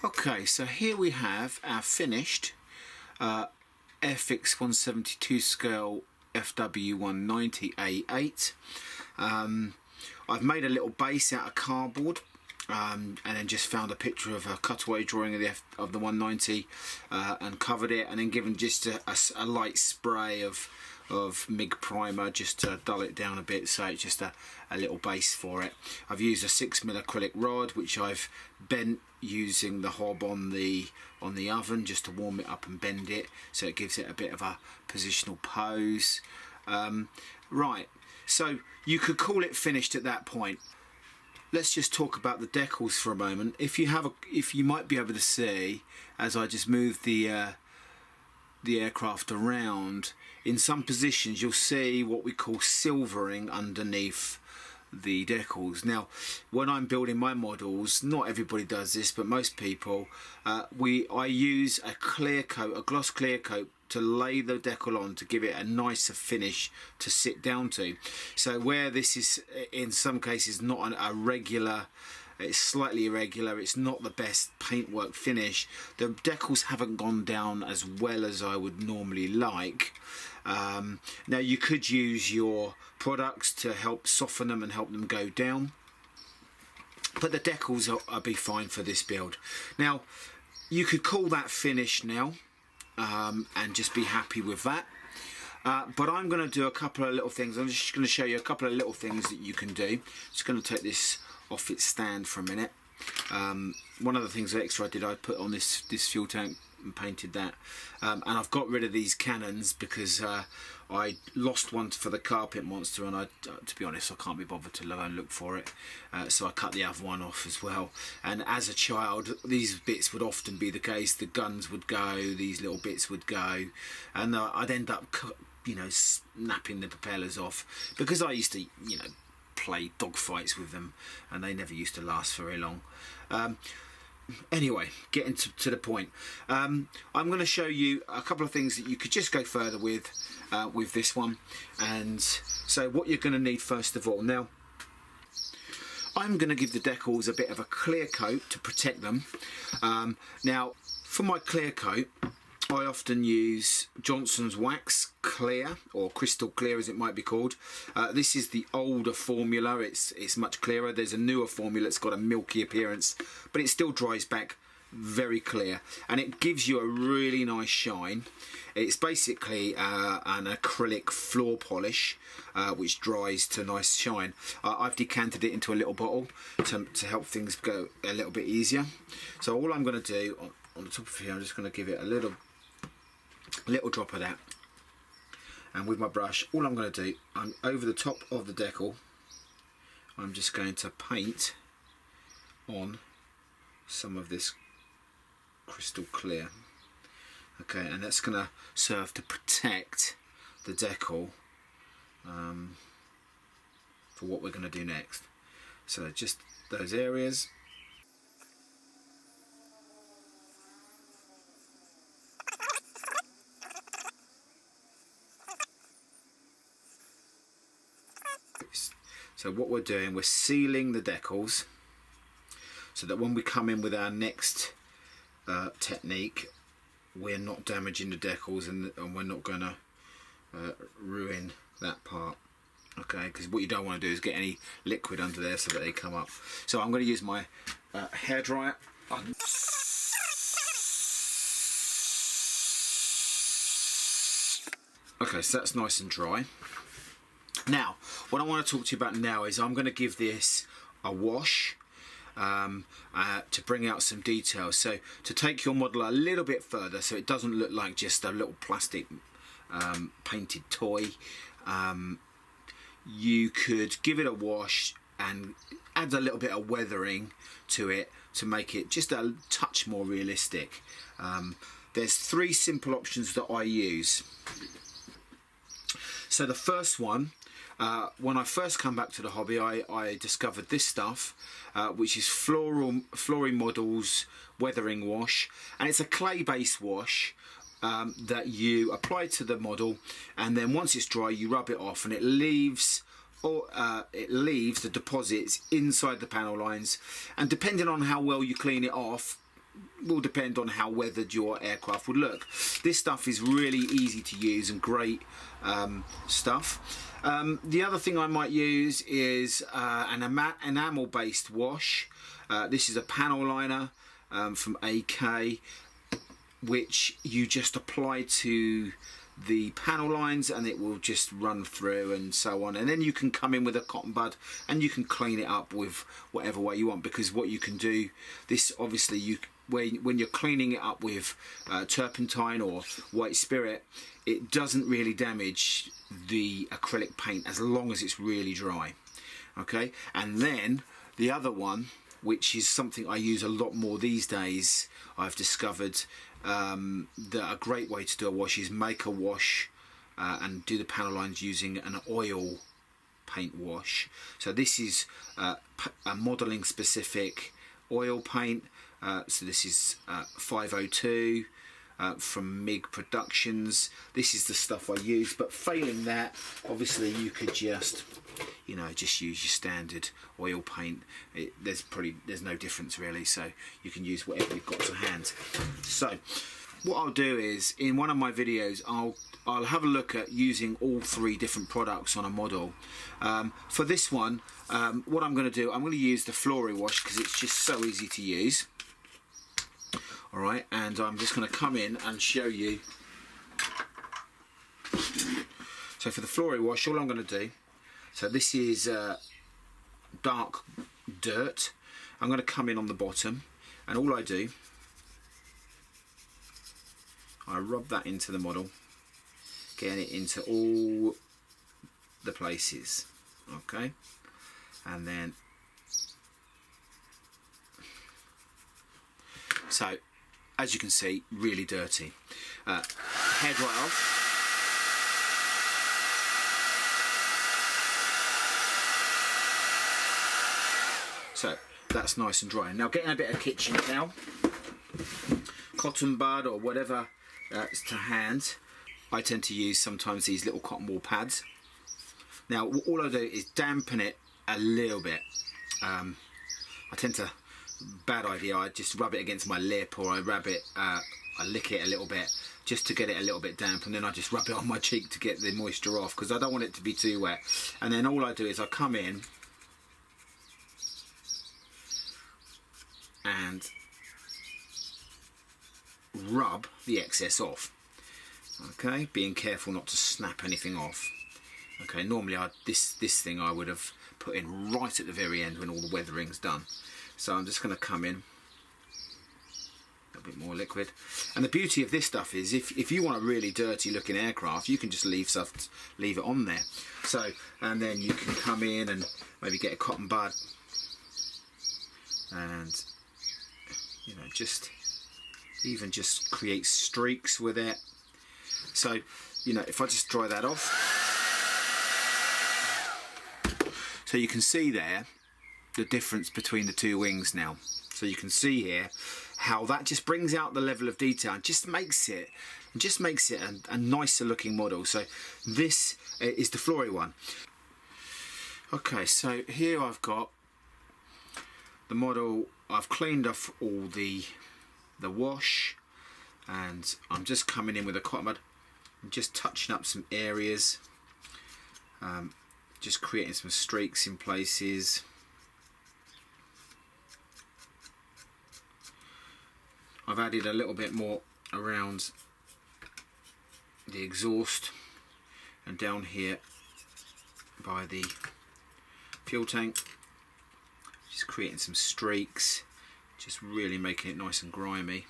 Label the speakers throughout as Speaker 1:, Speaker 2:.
Speaker 1: Okay, so here we have our finished Airfix 172 scale FW190 A8. I've made a little base out of cardboard and then just found a picture of a cutaway drawing of the 190 and covered it, and then given just a light spray of MIG primer just to dull it down a bit, so it's just a little base for it. I've used a 6mm acrylic rod which I've bent using the hob on the oven just to warm it up and bend it, so it gives it a bit of a positional pose. Right, so you could call it finished at that point. Let's just talk about the decals for a moment. If you might be able to see, as I just move the aircraft around, in some positions you'll see what we call silvering underneath the decals. Now, when I'm building my models, not everybody does this, but most people, I use a clear coat, a gloss clear coat, to lay the decal on to give it a nicer finish to sit down to. So where this is in some cases not a regular, it's slightly irregular, it's not the best paintwork finish, the decals haven't gone down as well as I would normally like. Now you could use your products to help soften them and help them go down, but the decals will be fine for this build. Now you could call that finished now and just be happy with that. But I'm going to do a couple of little things. I'm just going to show you a couple of little things that you can do. Just going to take this off its stand for a minute. One of the things extra I did, I put on this fuel tank and painted that, and I've got rid of these cannons because I lost one for the carpet monster, and to be honest, I can't be bothered to go and look for it, so I cut the other one off as well. And as a child, these bits would often be the case. The guns would go, these little bits would go, and I'd end up snapping the propellers off, because I used to play dogfights with them and they never used to last very long. Anyway, getting to the point, I'm going to show you a couple of things that you could just go further with this one. And so what you're going to need first of all, now I'm going to give the decals a bit of a clear coat to protect them. Now for my clear coat, I often use Johnson's Wax Clear, or Crystal Clear as it might be called. This is the older formula, it's much clearer. There's a newer formula that's got a milky appearance, but it still dries back very clear, and it gives you a really nice shine. It's basically an acrylic floor polish which dries to nice shine. I've decanted it into a little bottle to help things go a little bit easier. So all I'm going to do on the top of here, I'm just going to give it a little drop of that, and with my brush, all I'm going to do, I'm over the top of the decal, I'm just going to paint on some of this crystal clear. Okay, and that's going to serve to protect the decal for what we're going to do next. So just those areas. So what we're doing, we're sealing the decals so that when we come in with our next technique, we're not damaging the decals, and we're not going to ruin that part. Okay, because what you don't want to do is get any liquid under there so that they come up. So I'm going to use my hairdryer. Okay, so that's nice and dry. Now, what I want to talk to you about now is I'm going to give this a wash to bring out some details. So to take your model a little bit further, so it doesn't look like just a little plastic painted toy, you could give it a wash and add a little bit of weathering to it to make it just a touch more realistic. There's three simple options that I use. So the first one, when I first come back to the hobby, I discovered this stuff, which is Flory Models Weathering Wash, and it's a clay-based wash that you apply to the model, and then once it's dry, you rub it off, and it leaves the deposits inside the panel lines. And depending on how well you clean it off, will depend on how weathered your aircraft would look. This stuff is really easy to use and great stuff. The other thing I might use is an enamel based wash. This is a panel liner from AK, which you just apply to the panel lines and it will just run through and so on, and then you can come in with a cotton bud and you can clean it up with whatever way you want, because what you can do, this obviously when you're cleaning it up with turpentine or white spirit, it doesn't really damage the acrylic paint as long as it's really dry. Okay, and then the other one, which is something I use a lot more these days, I've discovered that a great way to do a wash is make a wash and do the panel lines using an oil paint wash. So this is a modelling specific oil paint. So this is 502 from MIG Productions. This is the stuff I use, but failing that, obviously you could just, you know, just use your standard oil paint. There's no difference really, so you can use whatever you've got to hand. So what I'll do is, in one of my videos, I'll have a look at using all three different products on a model. For this one, what I'm going to do, I'm going to use the Flory wash because it's just so easy to use. Alright, and I'm just going to come in and show you. So for the Flory wash, all I'm going to do, so this is dark dirt. I'm going to come in on the bottom, and all I do, I rub that into the model, getting it into all the places. Okay, and then so as you can see, really dirty. Head right off. So that's nice and dry. Now getting a bit of kitchen towel, cotton bud or whatever is to hand. I tend to use sometimes these little cotton wool pads. Now all I do is dampen it a little bit. I tend to, bad idea, I just rub it against my lip, or I lick it a little bit just to get it a little bit damp, and then I just rub it on my cheek to get the moisture off, because I don't want it to be too wet. And then all I do is I come in and rub the excess off. Okay, being careful not to snap anything off. Okay, normally this thing I would have put in right at the very end when all the weathering's done. So I'm just going to come in a bit more liquid. And the beauty of this stuff is if you want a really dirty looking aircraft, you can just leave it on there. So, and then you can come in and maybe get a cotton bud and, you know, just even just create streaks with it. So, you know, if I just dry that off, so you can see there the difference between the two wings now. So you can see here how that just brings out the level of detail and just makes it a nicer looking model. So this is the Flory one. Okay, so here I've got the model. I've cleaned off all the wash, and I'm just coming in with a cotton bud and just touching up some areas, just creating some streaks in places. I've added a little bit more around the exhaust and down here by the fuel tank, just creating some streaks, just really making it nice and grimy,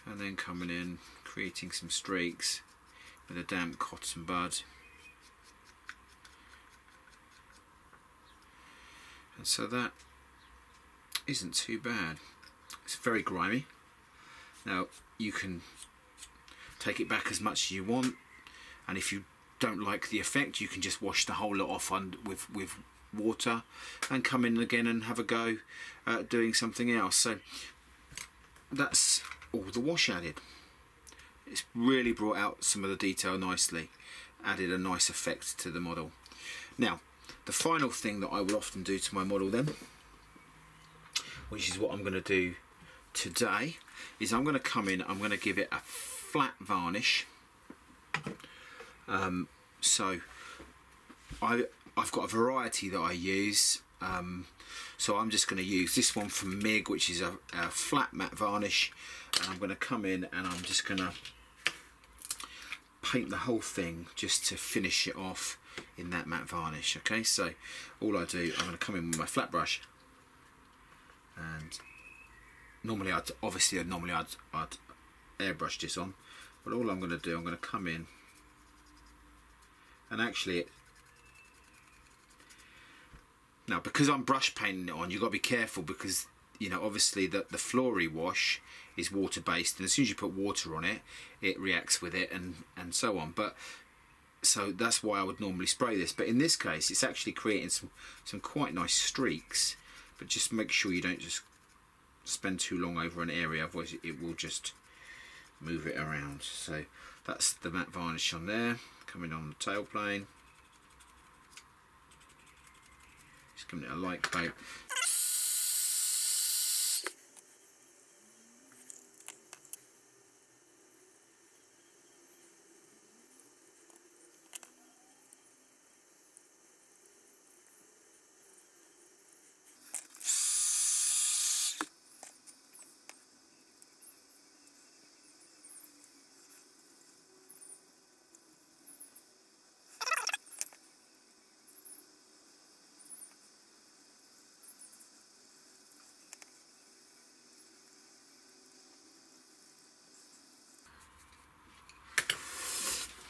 Speaker 1: and then coming in creating some streaks with a damp cotton bud. And so that isn't too bad. It's very grimy. Now you can take it back as much as you want, and if you don't like the effect, you can just wash the whole lot off with water and come in again and have a go at doing something else. So that's all the wash added. It's really brought out some of the detail nicely, added a nice effect to the model. Now the final thing that I will often do to my model then, which is what I'm going to do today is I'm going to come in, I'm going to give it a flat varnish. So I've got a variety that I use, so I'm just going to use this one from MIG, which is a flat matte varnish, and I'm going to come in and I'm just going to paint the whole thing just to finish it off in that matte varnish. Okay, so all I do, I'm going to come in with my flat brush, and normally I'd airbrush this on, but all I'm going to do, I'm going to come in and actually, now because I'm brush painting it on, you've got to be careful, because you know obviously the Flory wash is water based, and as soon as you put water on it, it reacts with it and so on. But so that's why I would normally spray this, but in this case it's actually creating some quite nice streaks. But just make sure you don't just spend too long over an area, otherwise it will just move it around. So that's the matte varnish on there, coming on the tail plane. Just giving it a light coat.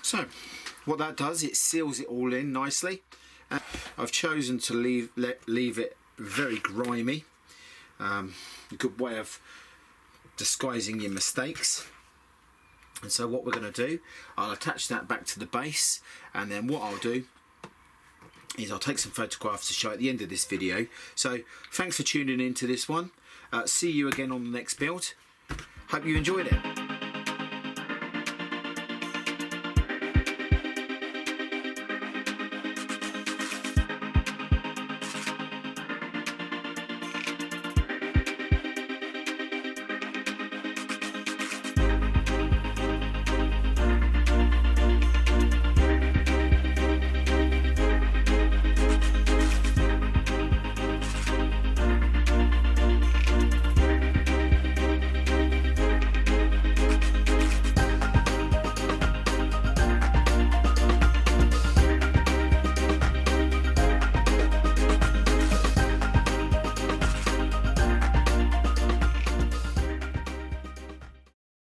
Speaker 1: So what that does, it seals it all in nicely. I've chosen to leave it very grimy. A good way of disguising your mistakes. And so what we're going to do, I'll attach that back to the base, and then what I'll do is I'll take some photographs to show at the end of this video. So thanks for tuning in to this one. See you again on the next build. Hope you enjoyed it.